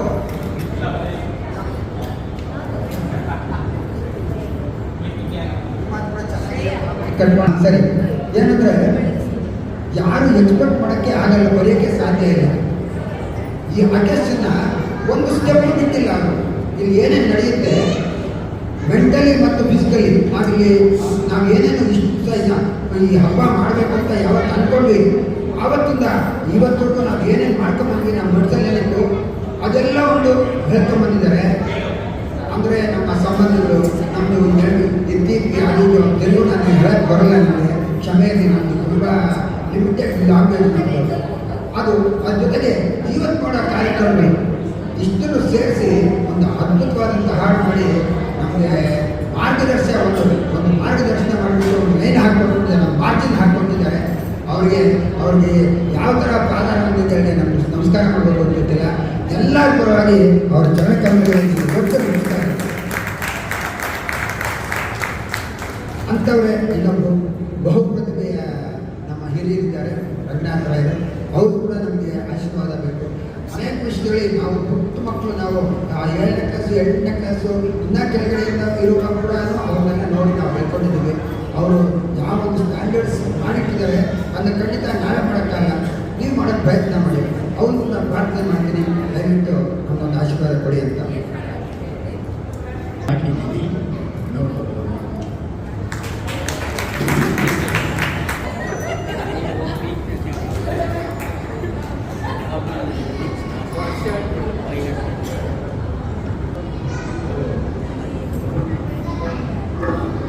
Speaker 2: ಸರಿ ಏನಂದ್ರೆ ಯಾರು ಎಕ್ಸ್ಪೆಕ್ಟ್ ಮಾಡೋಕ್ಕೆ ಆಗಲ್ಲ, ಬರೆಯೋಕ್ಕೆ ಸಾಧ್ಯ ಇಲ್ಲ. ಈ ಅಕೇಶನ್ನ ಒಂದು ಸ್ಟೆಪ್ ಬಿಟ್ಟಿಲ್ಲ. ಇಲ್ಲಿ ಏನೇನು ನಡೆಯುತ್ತೆ ಮೆಂಟಲಿ ಮತ್ತು ಫಿಸಿಕಲಿ ನಾವು ಏನೇನು ಇಷ್ಟ ಈ ಹಬ್ಬ ಮಾಡಬೇಕು ಅಂತ ಯಾವತ್ತು ಅಂದ್ಕೊಂಡ್ವಿ ಆವತ್ತಿಂದ ಇವತ್ತವರೆಗೂ ನಾವು ಏನೇನು ಮಾಡ್ಕೊಂಬಂದ್ವಿ ನಮ್ಮ ಮನಸ್ಸಲ್ಲೇನಿತ್ತು ಅದೆಲ್ಲ ಒಂದು ಹೇಳ್ಕೊಂಬಂದಿದ್ದಾರೆ. ಅಂದರೆ ನಮ್ಮ ಸಂಬಂಧಿಗಳು ನಮ್ಮದು ಇತ್ತೀಚೆಗೆ ಅದು ಎಲ್ಲೂ ನಾನು ಹೇಳಕ್ಕೆ ಬರಲ್ಲ, ನನಗೆ ಕ್ಷಮೆ ಇರಲಿ. ನಮ್ಮದು ತುಂಬ ಲಿಮಿಟೆಡ್ ಲ್ಯಾಂಗ್ವೇಜ್ ಮಾಡ್ಬೋದು. ಅದು ಅದ್ರ ಜೊತೆಗೆ ಜೀವತ್ಪೋಣ ಕಾರ್ಯಕ್ರಮಗಳು ಇಷ್ಟನ್ನು ಸೇರಿಸಿ ಒಂದು ಅದ್ಭುತವಾದಂಥ ಹಾಡು ಮಾಡಿ ನಮಗೆ ಮಾರ್ಗದರ್ಶನ ಒಂದು ಮಾರ್ಗದರ್ಶನ ಮಾಡಿಬಿಟ್ಟು ಒಂದು ಲೈನ್ ಹಾಕ್ಕೊಟ್ಟಿದ್ದಾರೆ, ಮಾರ್ಜಿನ್ ಹಾಕ್ಕೊಟ್ಟಿದ್ದಾರೆ. ಅವ್ರಿಗೆ ಯಾವ ಥರ ಪ್ರಾಧಾನ್ಯ ಹೊಂದಿದ್ದಾರೆ ನಮ್ಗೆ ನಮಸ್ಕಾರ ಮಾಡಬೇಕು ಅಂತ ಗೊತ್ತಿಲ್ಲ. ಎಲ್ಲರ ಪರವಾಗಿ ಅವರ ಚರಣಕರ್ಮಗಳಿಗೆ ದೊಡ್ಡ ನಮಸ್ಕಾರ. ಅಂಥವರೇ ಇನ್ನೊಬ್ಬರು ಬಹುಪ್ರತಿಭೆಯ ನಮ್ಮ ಹಿರಿಯರಿದ್ದಾರೆ ರಂಗನಾಥ ರಾಯರು. ಅವರು ಕೂಡ ನಮಗೆ ಆಶೀರ್ವಾದ ಬೇಕು. ಅನೇಕ ವಿಷಯಗಳಲ್ಲಿ ನಾವು ಪುಟ್ಟ ಮಕ್ಕಳು, ನಾವು 7ನೇ ಕ್ಲಾಸು 8ನೇ ಕ್ಲಾಸು ಇನ್ನೂ ಕೆಳಗಡೆಯಿಂದ ಇರುವ ಕೂಡ ಅವ್ರನ್ನೆಲ್ಲ ನೋಡಿ ನಾವು ಬೆಳ್ಕೊಂಡಿದ್ದೀವಿ. ಅವರು ಯಾವ ಒಂದು ಸ್ಟ್ಯಾಂಡರ್ಡ್ಸ್ ಮಾಡಿಟ್ಟಿದ್ದಾರೆ ಅದನ್ನು ಖಂಡಿತ ನಾಳೆ ಮಾಡೋಕ್ಕಾಗಲ್ಲ. ನೀವು ಮಾಡೋಕ್ಕೆ ಪ್ರಯತ್ನ ಮಾಡಿ. ಅವ್ರಿಗೂ ನಾನು ಪ್ರಾರ್ಥನೆ ಮಾಡ್ತೀನಿ, ದಯವಿಟ್ಟು ನಮ್ಮೊಂದು ಆಶೀರ್ವಾದ ಕೊಡಿ ಅಂತ.
Speaker 7: ಹಾಕಿದ್ದೀನಿ ನೋಡ್ಬೋದು.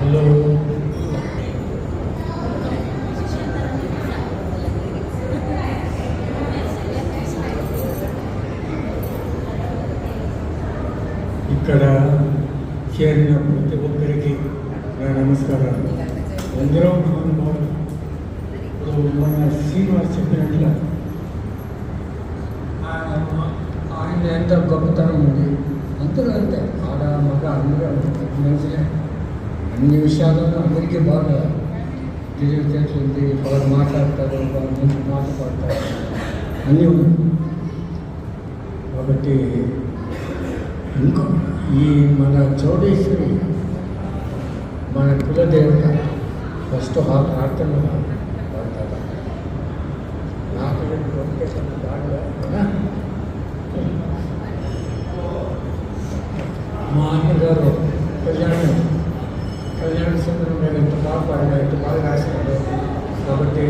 Speaker 5: ಹಲೋ,
Speaker 8: ఇక్కడ చేరిన ప్రతి ఒక్కరికి నా నమస్కారం. ఎందరో మహానుభావులు ఇప్పుడు మన శ్రీనివాస్ చెప్పినట్లుగా ఆయన ఎంత గొప్పతనం ఉంది. అందరూ అంతే, ఆడ మగ అందరూ మనుషులే. అన్ని విషయాలను అందరికీ బాగా తెలివితేటలుంది. వాళ్ళు మాట్లాడతారు, వాళ్ళు మంచి మాట పాడతారు, అన్నీ ఉన్నాయి. కాబట్టి ఇంకో ఈ మన చౌడేశ్వరి మన కులదేవత ఫస్ట్ ఆడతాను పాడతారు. నాకు బాగా మా అన్నగారు కళ్యాణ సుందరం మీద ఎంత బాగా పాడినారు, ఎంత బాగా రాసినారు. కాబట్టి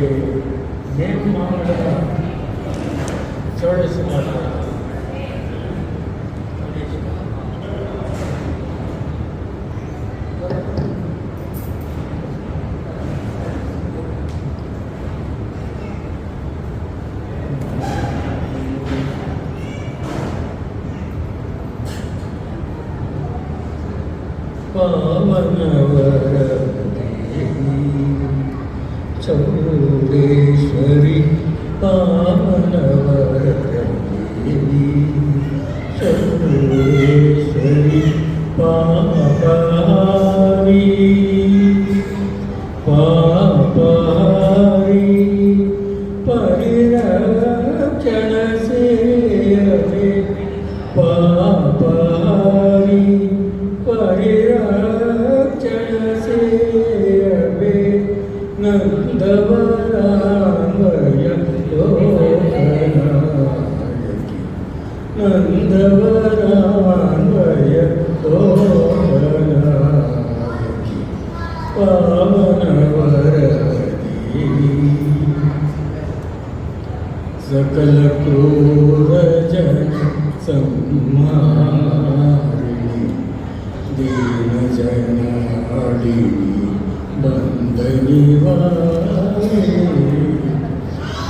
Speaker 8: నేను మామూలుగా చౌడేశ్వరి పాడతాను. చౌడేశ్వరి పావనవరదేవి, చౌడేశ్వరి పాపహారి పాపహారి పరిరక్షణ సేయవే, పాపహారి పరిరక్షణ సేయవే, నందవరాన్వయ లోకనాయకి, నందవరాన్వయ లోకనాయకి, పావనవరదేవి, సకల క్రూరజన సంహారిణి, దీనజనాడిని బంధనివారిణి,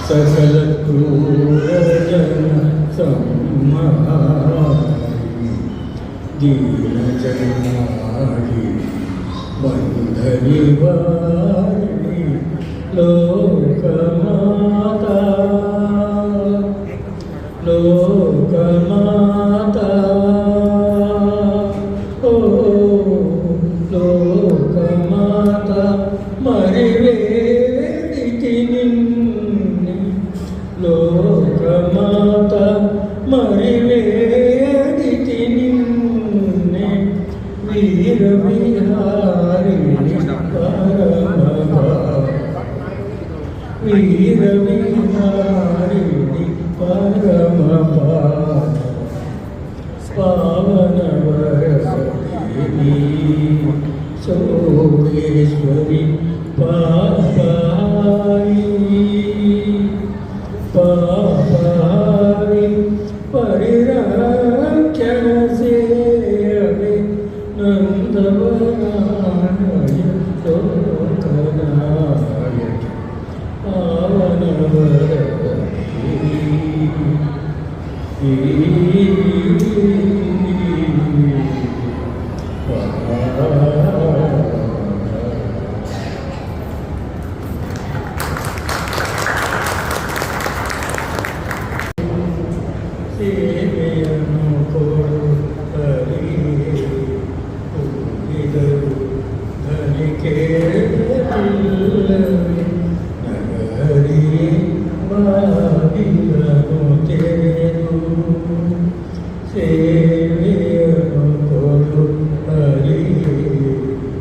Speaker 8: సకల క్రూరజన సంహారిణి, దీనజనాడిని బంధనివారిణి, లోకమాతా లోకమాతా, ఓ లోకమాతా, మరివేడితి నిన్ను, లోకమాతా, మరివేడితి నిన్ను, వీర విహారిణి పరమపా, వీర విహారిణి పరమపా, పావనవరదేవి, చౌడేశ్వరి పాపహారి పాపహారి పరిరక్షణ సేయవే, నందవరాన్వయ లోకనాయకి, ಸೇವೆಯನ್ನು ಕೊಡು ಹರಿ ಕೂಗಿದರು ಧ್ವನಿ ಕೇಳಲಿಲ್ಲವೇ ನಗರಿ ಬಾಗಿಲನ್ನು ತೆರೆದು ಸೇವೆಯನ್ನು ಕೊಡು ಹರಿ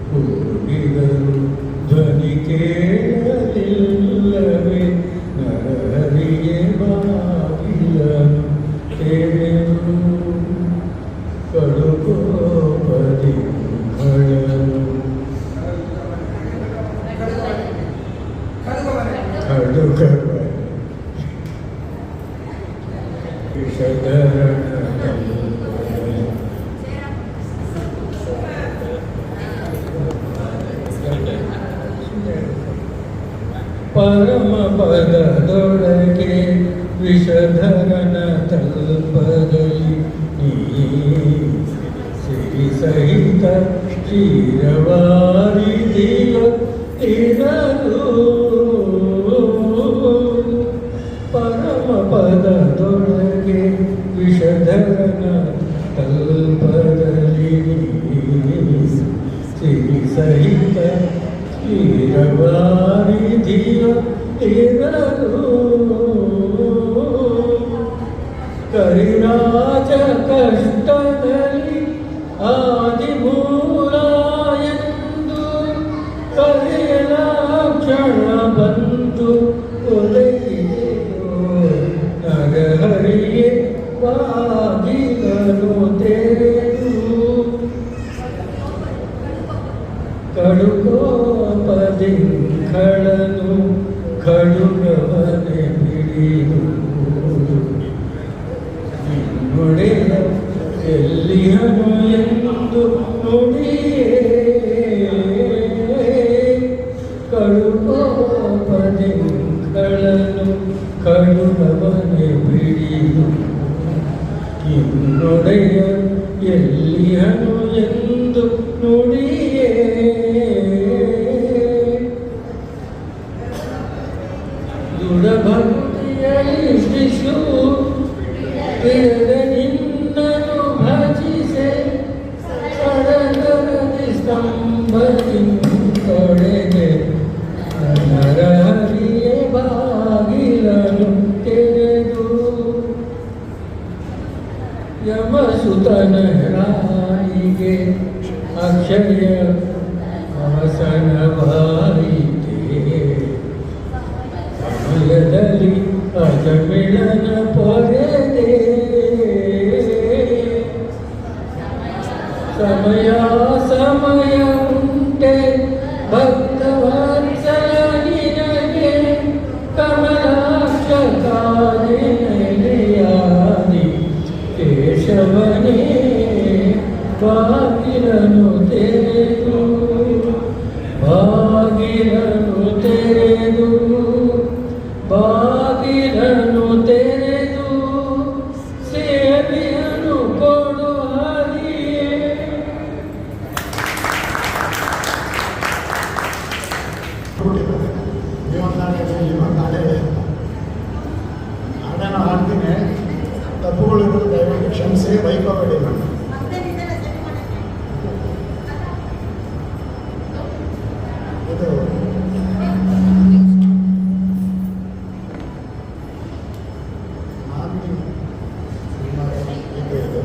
Speaker 8: ಕೂಗಿದರು ಧ್ವನಿ ಕೇಳಲಿಲ್ಲವೇ ನಗರಿಗೆ ಬಾಗಿಲನ್ನು ತೆರೆದು ಕಡುಕೋಪದಿ ಕಳನು ಕಡುಕವ ವಿಷಧರಣ ಪರಮ ಪದದೊಳಗೆ ವಿಷಧರನ ತಲ್ಪದಲ್ಲಿ ನೀ ಸಿರಿ ಸಹಿತ ಕ್ಷೀರವಾರಿದಿಯ ಇರಲು ಪರಮ ಪದದೊಳಗೆ ವಿಷಧರನ ತಲ್ಪದಲ್ಲಿ ಸಿರಿ ಸಹಿತ ಕ್ಷೀರವಾರಿದಿಯ ಇರಲು ಕರಿರಾಜ ಕಷ್ಟದಲ್ಲಿ ಆದಿಮೂಲ ಎಂದು ಕರೆಯಲ ಕ್ಷಣ ಬಂತು ಒಲೆಯಿದೆಯೋ ನರಹರಿಗೆ ಬಾಗಿಲನು ತೆರೆದು ಕಡುಕೋಪದಿ ಖಳನು ಖಡುಗವನೆ ಬಿಡಿದು ನುಡಿಯ ಎಲ್ಲಿಯನು ಎಂದು ನುಡಿಯೇ ಕಡುಕೋಪದಿ ಖಳನು ಖಡುಗವನೆ ಬಿಡಿದು ಇನ್ನೊಡೆಯ ಎಲ್ಲಿಯನು ಎಂದು ನುಡಿಯೇ ದುರಭಕ್ತಿಯಲ್ಲಿ ಶಿಶು ನಿನ್ನನು ಭಜಿಸೆ ಸಡಗರದಿ ಸ್ತಂಭದಿ ತೊಡೆಗೆ ನರಹರಿಯೇ ಬಾಗಿಲನು ತೆರೆದು ಯಮಸುತನ ರಾಣಿಗೆ ಅಕ್ಷಯ ಅವಸನವಾಯಿತೆ ಸಮಯದಲ್ಲಿ ಅಜಮಿಳನ ಪೊರೆದೆ ಸಮಯ ಸಮಯ ಉಂಟೆ ಭಕ್ತವತ್ಸಲ ನಿನಗೆ ಕಮಲಾಕ್ಷ ಕಾದಿಯಾದಿ ಕೇಶವನೇ ಬಾಗಿಲನು ತೆರೆದು ಬಾಗಿಲನು ತೆರೆದು ಬಾಗಿಲನು ತೆರೆದು ಸೇವೆಯನ್ನು ಕೊಡು ಹರಿಯೇ
Speaker 9: ಹಾಡನ್ನು ಹಾಡ್ತೀನಿ, ತಪ್ಪುಗಳಿರೋದು ದಯವಿಟ್ಟು ಕ್ಷಮಿಸಿ, ಬೈಕೋಬೇಡಿ ನಾನು. ಇದು ಮಾಗಡಿ ಸಿನಿಮಾ ಗೀತೆ ಇದು.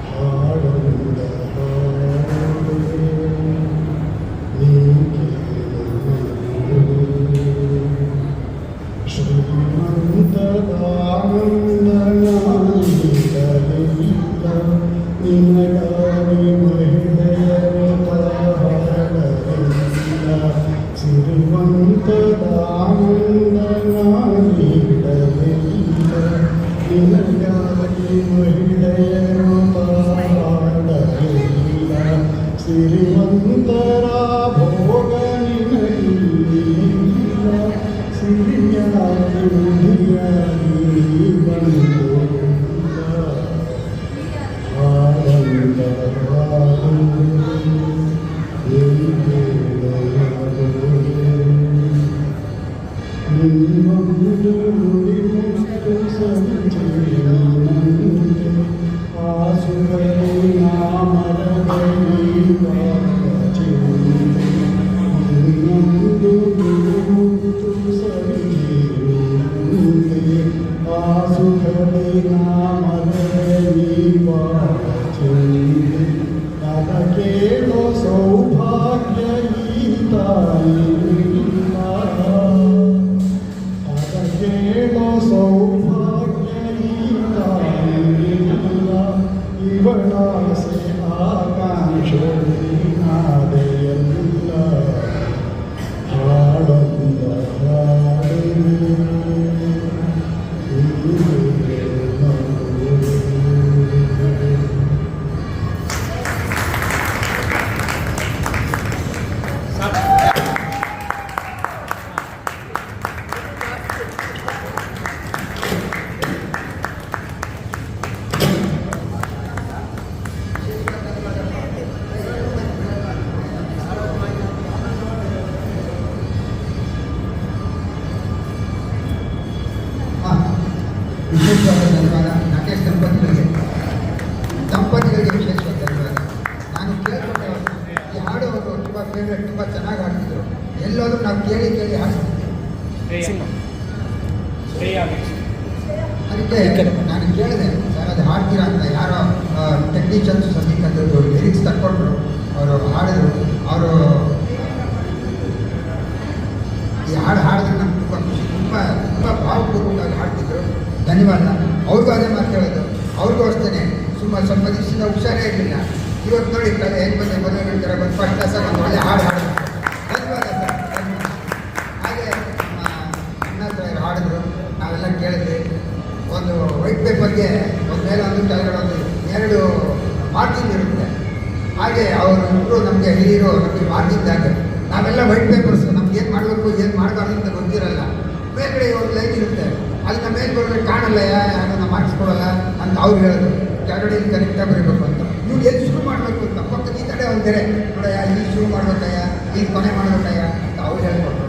Speaker 9: ಹಾಡೊಂದ ಹಾಡುವೆ
Speaker 2: ವಿಶೇಷವಾದ ಧನ್ಯವಾದ ನಾಗೇಶ್ ದಂಪತಿಗಳಿಗೆ ವಿಶೇಷವಾದ ಧನ್ಯವಾದ. ನಾನು ಕೇಳ್ಕೊಂಡೆ ಈ ಹಾಡು ಅವರು ತುಂಬ ಫೇವ್ರೇಟ್, ತುಂಬ ಚೆನ್ನಾಗಿ ಹಾಡ್ತಿದ್ರು. ಎಲ್ಲೋದ್ರೂ ನಾವು ಕೇಳಿ ಕೇಳಿ ಹಾಡ್ತಿದ್ವಿ. ಅದಕ್ಕೆ ನಾನು ಕೇಳಿದೆ, ಸರ್ ಅದು ಹಾಡ್ತೀರಾ ಅಂತ. ಯಾರೋ ಟೆಕ್ನಿಷಿಯನ್ಸ್ ಸಂಗೀತ ಅಂತದ್ದು ಲಿರಿಕ್ಸ್ ತಕ್ಕೊಂಡ್ರು, ಅವರು ಹಾಡಿದ್ರು. ಅವರು ಈ ಹಾಡು ಹಾಡಿದ್ರೆ ನಮ್ಗೆ ತುಂಬ ಖುಷಿ, ತುಂಬ ತುಂಬ ಭಾವಪೂರ್ವಕವಾಗಿ ಹಾಡ್ತಿದ್ರು. ಧನ್ಯವಾದ. ಅವ್ರಿಗೂ ಅದೇ ಮಾತು ಹೇಳೋದು, ಅವ್ರಿಗೂ ಅಷ್ಟೇ. ಸ್ವಲ್ಪ ದಿವಸದಿಂದ ಹುಷಾರೇ ಇರಲಿಲ್ಲ. ಇವತ್ತು ನೋಡಿ ಕಲೆ ಏನು ಬಂದೆ ಮದುವೆ ಹೇಳ್ತಾರೆ, ಒಂದು ಫಸ್ಟ್ ಕ್ಲಾಸ ಒಂದು ಒಳ್ಳೆ ಹಾಡು ಹಾಡಿದ್ರು. ಧನ್ಯವಾದ ಸರ್, ಧನ್ಯವಾದ. ಹಾಗೆ ನಮ್ಮ ಅಣ್ಣ ಹತ್ರ ಹಾಡಿದ್ರು, ನಾವೆಲ್ಲ ಕೇಳಿದ್ವಿ. ಒಂದು ವೈಟ್ ಪೇಪರ್ಗೆ ಒಂದು ಮೇಲೆ ಒಂದು ಕೆಳಗಡೆ ಒಂದು 2 ಮಾರ್ಕಿಂಗ್ ಇರುತ್ತೆ. ಹಾಗೆ ಅವರು ಇಬ್ಬರು ನಮಗೆ ಹಿರಿಯರು ನಮಗೆ ಮಾರ್ಕಿಂಗ್ ನಾವೆಲ್ಲ ವೈಟ್ ಪೇಪರ್ಸ್ ನಮ್ಗೆ ಏನು ಮಾಡಬೇಕು ಏನು ಮಾಡಬಾರ್ದು ಅಂತ ಗೊತ್ತಿರಲ್ಲ. ಮೇಲ್ಗಡೆ ಒಂದು ಲೈನ್ ಇರುತ್ತೆ, ಅದನ್ನ ಮೇಲ್ಗಡೆ ಕಾಣಲ್ಲ, ಯಾರನ್ನ ಮಾರ್ಕ್ಸ್ ಕೊಡಲ್ಲ ಅಂತ ಅವ್ರು ಹೇಳೋದು. ಕೆಳಗಡೆ ಇಲ್ಲಿ ಕರೆಕ್ಟಾಗಿ ಬರೀಬೇಕು ಅಂತ. ನೀವು ಎಲ್ಲಿ ಶುರು ಮಾಡಬೇಕು ಅಂತ ಪಕ್ಕದ ಈ ಕಡೆ ಒಂದರೆ ನೋಡಯ್ಯ, ಇಲ್ಲಿ ಶುರು ಮಾಡ್ಬೇಕಯ್ಯ, ಇಲ್ಲಿ ಕೊನೆ ಮಾಡ್ಬೇಕಯ್ಯ ಅಂತ ಅವ್ರು ಹೇಳ್ಕೊಡ್ತಾರೆ.